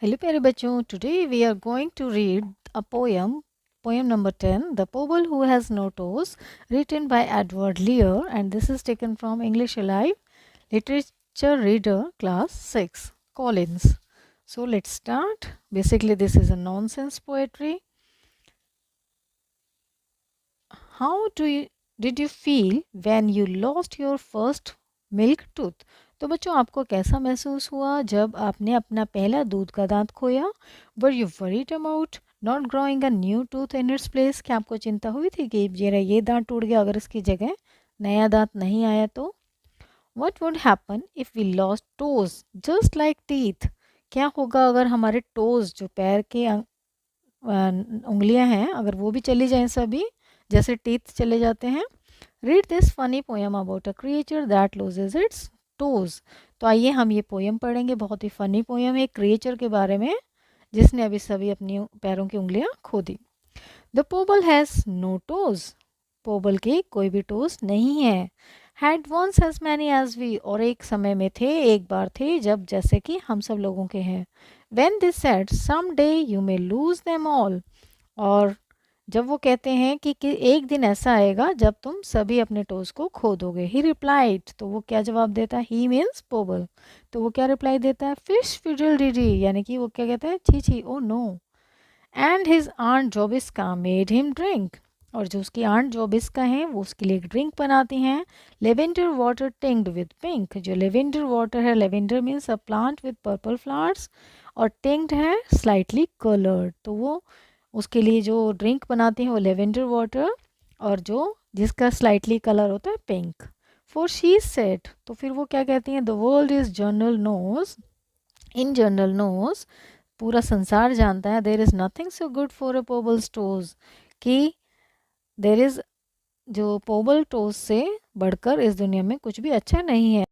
Hello प्यारे बच्चों, today we are going to read a poem number 10, The Pobble Who Has No Toes, written by Edward Lear, and this is taken from English Alive Literature Reader Class 6 Collins. So let's start. Basically this is a nonsense poetry. How did you feel when you lost your first milk tooth? तो बच्चों, आपको कैसा महसूस हुआ जब आपने अपना पहला दूध का दांत खोया? Were you worried about not growing a new tooth in its place? क्या आपको चिंता हुई थी कि ये दांत टूट गया, अगर इसकी जगह नया दांत नहीं आया तो? What would happen if we lost toes just like teeth? क्या होगा अगर हमारे toes, जो पैर के उंगलियां हैं, अगर वो भी चली जाएं सभी, जैसे टीथ चले जाते हैं? Read this funny poem about a creature that loses it's toes. तो आइए हम ये पोएम पढ़ेंगे. बहुत ही फनी पोएम है एक क्रिएचर के बारे में जिसने अभी सभी अपनी पैरों की उंगलियां खो दी. The Pobble has no toes. Pobble के कोई भी टोज नहीं है. Had once as many as we. और एक समय में थे, एक बार थे जब, जैसे कि हम सब लोगों के हैं. When this said some day you may lose them all. और जब वो कहते हैं कि एक दिन ऐसा आएगा जब तुम सभी अपने टोज को खो दोगे. He replied. तो वो क्या जवाब देता है? He means Pobble. तो वो क्या रिप्लाई देता है? Fish fiddle de dee. यानी कि वो क्या कहता है? छी छी, oh no. And his aunt Jobiska made him drink. और जो उसकी आंट जोबिस्का हैं वो उसके लिए एक ड्रिंक बनाती हैं. Lavender water tinged with pink. जो लेवेंडर वाटर है, lavender means a plant with purple flowers, और टिंग्ड है स्लाइटली कलर्ड. तो वो उसके लिए जो ड्रिंक बनाती हैं वो लेवेंडर वाटर, और जो जिसका स्लाइटली कलर होता है पिंक. For she said. तो फिर वो क्या कहती हैं? The world is general knows. In general knows, पूरा संसार जानता है. There is nothing so good for a Pobble toes. कि देर इज़, जो पोबल टोज से बढ़कर इस दुनिया में कुछ भी अच्छा नहीं है.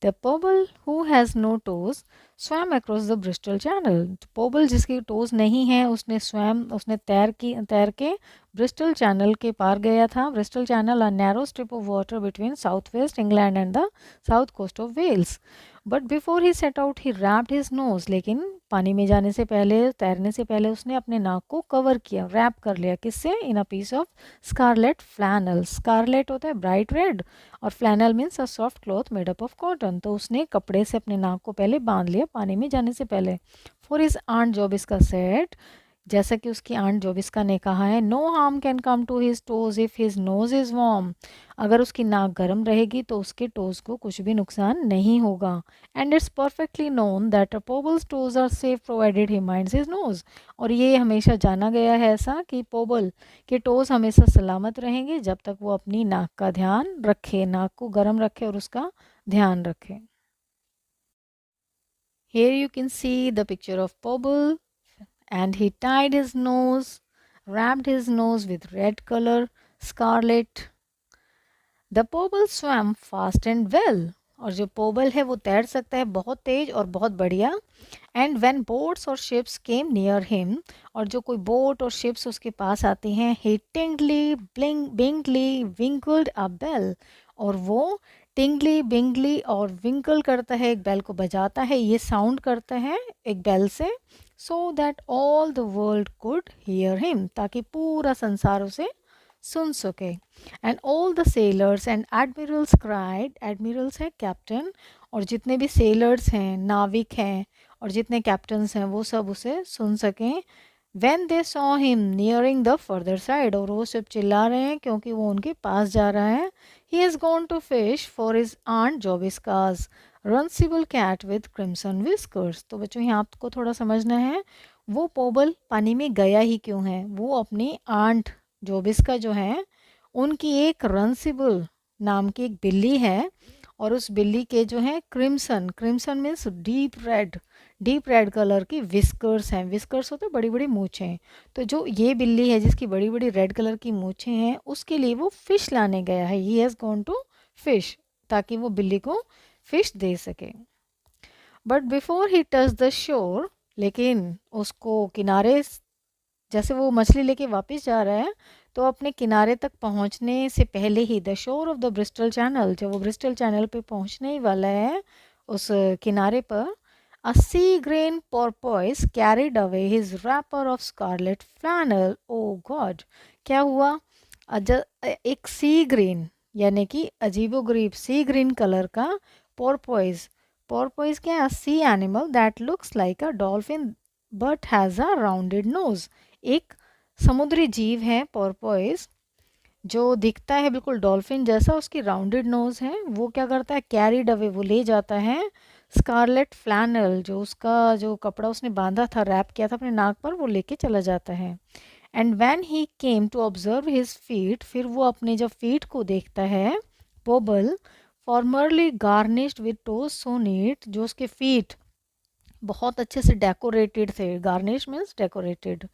The Pobble who has no toes swam across the Bristol Channel. पोबल जिसकी टोज नहीं है उसने तैर के ब्रिस्टल चैनल के पार गया था. Bristol Channel, a narrow strip of water between south west England and the south coast of Wales. But before he set out he wrapped his nose. लेकिन पानी में जाने से पहले, तैरने से पहले, उसने अपने नाक को कवर किया, रैप कर लिया. किससे? In a piece of scarlet flannel. Scarlet होता है ब्राइट रेड, और flannel means a soft cloth made up of cotton. तो उसने कपड़े से अपने नाक को पहले बांध लिया पानी में जाने से पहले. For his aunt Jobiska said. जैसा कि उसकी आंट जोबिस्का ने कहा है, no harm can come to his toes if his nose is warm. अगर उसकी नाक गर्म रहेगी तो उसके टोज को कुछ भी नुकसान नहीं होगा. And it's perfectly known that a Pobble's toes are safe provided he minds his nose. और ये हमेशा जाना गया है ऐसा कि पोबल के टोज हमेशा सलामत रहेंगे जब तक वो अपनी नाक का ध्यान रखे, नाक को गर्म रखे और उसका ध्यान रखे. Here you can see the picture of Pobble, and he tied his nose, wrapped his nose with red color, scarlet. The Pobble swam fast and well. और जो पोबल है वो तैर सकता है बहुत तेज और बहुत बढ़िया. एंड व्हेन बोट्स और शिप्स केम नियर हिम. और जो कोई बोट और शिप्स उसके पास आती हैं, ही टिंगली बिंगली विंकल्ड अ बेल. और वो टिंगली बिंगली और विंकल करता है, एक बेल को बजाता है, ये साउंड करता है एक बेल से. So that all the world could hear him. ताकि पूरा संसार उसे सुन सके. And all the sellers and Admirals cried. Admirals है कैप्टन, और जितने भी सेलर्स हैं, नाविक हैं, और जितने कैप्टन्स हैं, वो सब उसे सुन सकें. When they saw him nearing the further side. और वो सब चिल्ला रहे हैं क्योंकि वो उनके पास जा रहा है. He has gone to fish for his aunt Jobiska's runcible cat with crimson whiskers. तो बच्चों यहाँ आपको थोड़ा समझना है, वो पोबल पानी में गया ही क्यों है. वो अपनी आंट जोबिस्का जो है, उनकी एक रंसिबल नाम की एक बिल्ली है, और उस बिल्ली के जो है crimson, crimson means deep red colour की विस्कर्स हैं. विस्कर्स होते हैं बड़ी बड़ी मूछें. तो जो ये बिल्ली है जिसकी बड़ी बड़ी रेड कलर की मूछें हैं, उसके लिए वो फिश लाने गया है. He has gone to fish, ताकि वो बिल्ली को फिश दे सके. But before he touch the shore. लेकिन उसको किनारे, जैसे वो मछली लेके वापस जा रहा है, तो अपने किनारे तक पहुंचने से पहले ही, the shore of the Bristol Channel, जब वो ब्रिस्टल चैनल पे पहुंचने ही वाला है, उस किनारे पर, A sea green porpoise carried away his wrapper of scarlet flannel. Oh God! क्या हुआ? एक सी ग्रीन यानी कि अजीबोगरीब सी ग्रीन कलर का पोर्पोइज. पोर्पोइज क्या है? Sea animal that looks like a dolphin but has a rounded nose. एक समुद्री जीव है पोर्पोइज जो दिखता है बिल्कुल डॉल्फिन जैसा, उसकी राउंडेड नोज है. वो क्या करता है? कैरीड अवे, वो ले जाता है स्कारलेट फ्लैनल, जो उसका जो कपड़ा उसने बांधा था, रैप किया था अपने नाक पर, वो लेके चला जाता है. And when he came to observe his feet, फिर वो अपने जब फीट को देखता है, Pobble formerly garnished with toes so neat, जो उसके फीट बहुत अच्छे से डेकोरेटेड थे. गार्निश मीन्स डेकोरेटेड,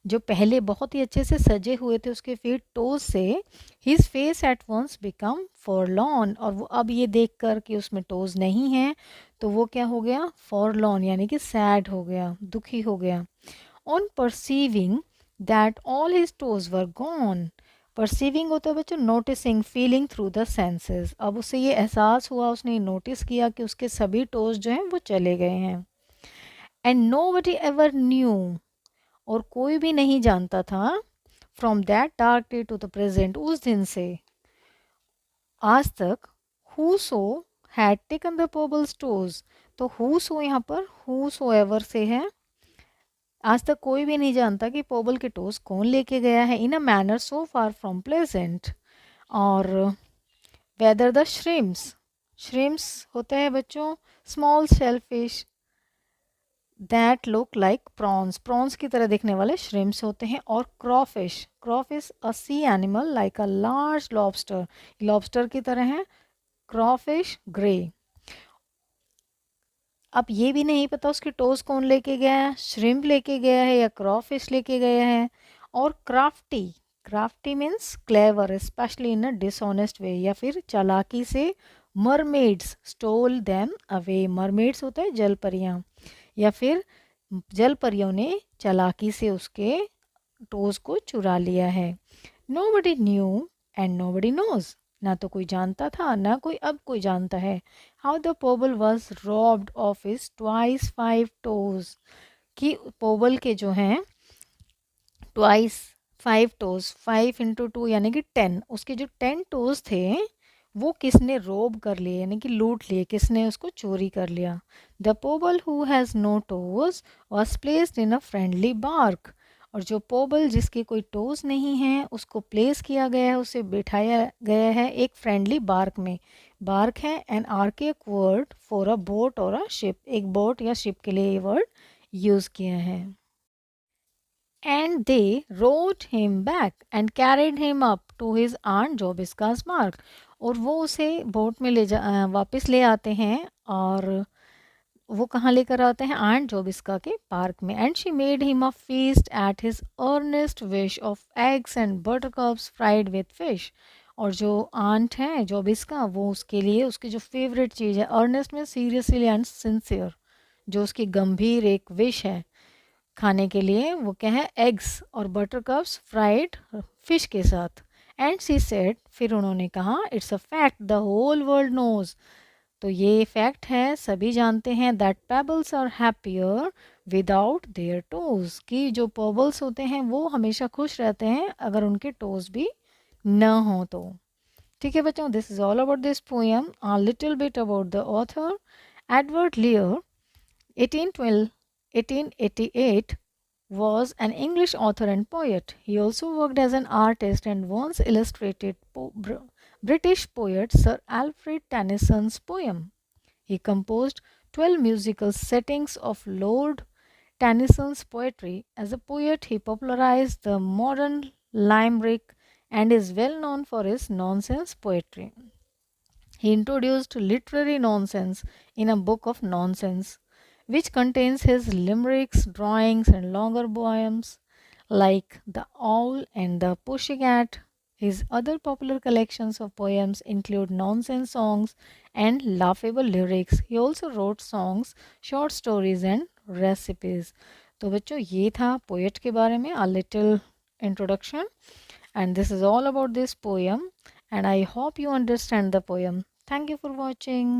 जो पहले बहुत ही अच्छे से सजे हुए थे उसके फीट टोज से. His face at once became forlorn, और वो अब ये देख कर कि उसमें टोज नहीं है तो वो क्या हो गया? फॉरलॉन यानी कि सैड हो गया, दुखी हो गया. On perceiving that all his toes were gone. Perceiving होता है बच्चों noticing, feeling through the senses. अब उसे ये एहसास हुआ, उसने नोटिस किया कि उसके सभी टोज जो हैं वो चले गए हैं. एंड नोबडी एवर न्यू, और कोई भी नहीं जानता था, from that dark day to the present, उस दिन से आज तक, who so had taken the Pobble's toes. तो हु सो यहाँ पर हु सो एवर से है. आज तक कोई भी नहीं जानता कि पोबल के टोज कौन लेके गया है. In a manner so far from pleasant. और वेदर द श्रिम्स, श्रिम्स होते हैं बच्चों small shellfish that look like prawns, prawns की तरह दिखने वाले श्रिम्स होते हैं. और crawfish, crawfish a sea animal like a large lobster, lobster की तरह है. Crawfish grey. अब ये भी नहीं पता उसकी टोज कौन लेके गया है, श्रिम्प लेके गया है या क्रॉफिश लेके गया है. और crafty, crafty means clever specially in a dishonest way, या फिर चालाकी से. Mermaids stole them away, mermaids होता है जल परियां, या फिर जल परियों ने चालाकी से उसके टोज को चुरा लिया है. Nobody knew and nobody knows, ना तो कोई जानता था ना कोई अब कोई जानता है. How the Pobble was robbed of his twice 5 toes, कि पोबल के जो हैं ट्वाइस 5 टोज, 5 × 2 यानी कि 10, उसके जो 10 टोज थे वो किसने रोब कर लिए यानी कि लूट लिए, किसने उसको चोरी कर लिया. The Pobble who has no toes was placed in a friendly bark, और जो पोबल जिसके कोई टोज नहीं है उसको प्लेस किया गया है, उसे बिठाया गया है एक फ्रेंडली बार्क में. बार्क है an archaic word for a boat और अ शिप, एक बोट या शिप के लिए ये वर्ड यूज़ किया है. And they rowed him back and carried him up to his aunt Jobiska's mark. और वो उसे बोट में वापस ले आते हैं, और वो कहाँ लेकर आते हैं? आंट जोबिस्का के पार्क में. And she made him a feast at his earnest wish of eggs and buttercups fried with fish. और जो आंट है जोबिस्का, वो उसके लिए उसकी जो फेवरेट चीज़ है, अर्नेस्ट में सीरियसली एंड सिंसियर, जो उसकी गंभीर एक विश है खाने के लिए, वो क्या है? एग्स और बटर कप्स फ्राइड फिश के साथ. एंड सी सेड, फिर उन्होंने कहा, it's a fact the whole world knows, तो ये फैक्ट है, सभी जानते हैं, that pebbles are happier without their toes, कि जो पेबल्स होते हैं वो हमेशा खुश रहते हैं अगर उनके टोज भी न हो तो. ठीक है बच्चों, this is all about this poem. A little bit about the author. Edward लियर 1812 1888 was an English author and poet. He also worked as an artist and once illustrated British poet Sir Alfred Tennyson's poem. He composed 12 musical settings of Lord Tennyson's poetry. As a poet, he popularized the modern limerick and is well known for his nonsense poetry. He introduced literary nonsense in a book of nonsense, which contains his limericks, drawings, and longer poems like The Owl and the Pussycat. His other popular collections of poems include nonsense songs and laughable lyrics. He also wrote songs, short stories, and recipes. तो बच्चों ये था poet के बारे में, a little introduction, and this is all about this poem, and I hope you understand the poem. Thank you for watching.